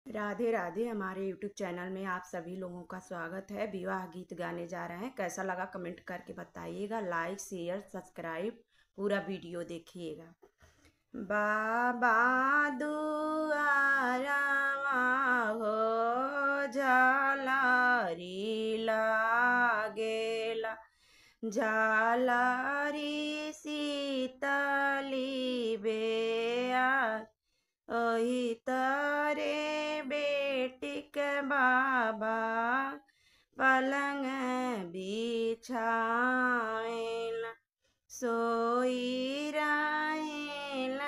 राधे राधे। हमारे YouTube channel में आप सभी लोगों का स्वागत है। विवाह गीत गाने जा रहे हैं। कैसा लगा कमेंट करके बताइएगा। लाइक शेयर सब्सक्राइब पूरा वीडियो देखिएगा। बाबा दुआरा हो झालरी लागेला, झालरी शीतली बेआ ओही तारे बेटिक बाबा पलंग बिछावेल, सोई रहेल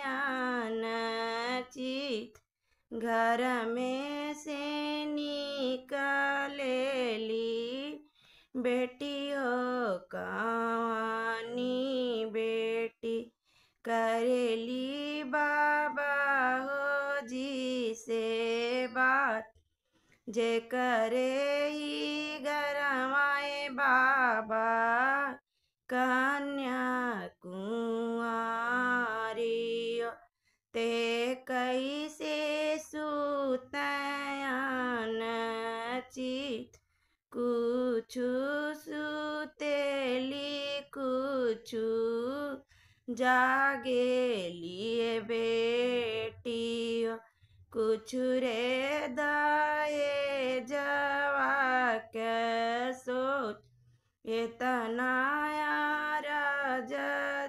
आन चित, घर में से निकलेली बेटियों कहानी बेटी करेली बाबा हो जी से बात, जे करे ही गरमाए बाबा कन्या कुंवारी, ते कैसे सुतयान चित, कुछु सुतेली कुछु जागेली बेटी, कुछ रे दाए जवा के सोच, इतना राज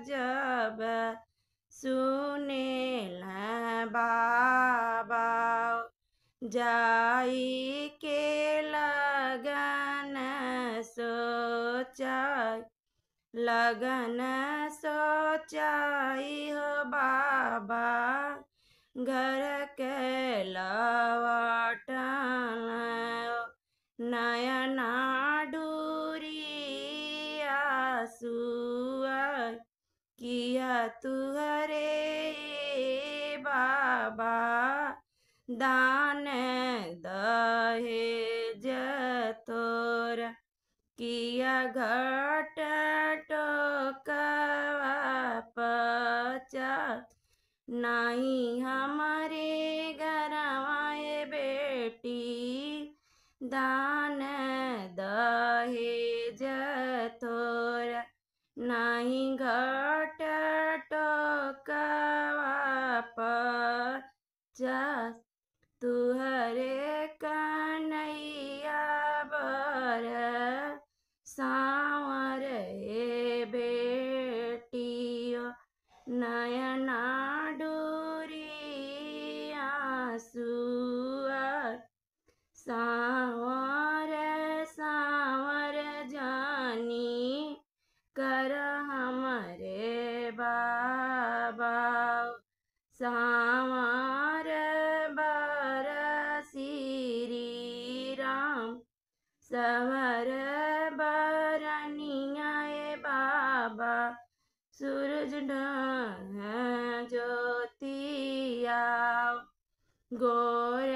जब सुने ल बाबा, जाई के लगन सोचाई, लगन सोचाई हो बाबा, घर के लवटन नयना डूरी आंसुआ, किया तुहरे बाबा दान दहेज तोर, किया घट टोकवा पचास, नहीं हमारे घरवाए बेटी दान दहेज तोर, नहीं घट टोकवा पचास, तुहरे कन्हैया बर सांवर बेटियो, नयना डूरी आंसुआ, सांवर सांवर जानी कर हमरे बाबा, सांवर बर श्री राम, संवर बरनिया बाबा, सूरज ढह ज्योतिया, गोर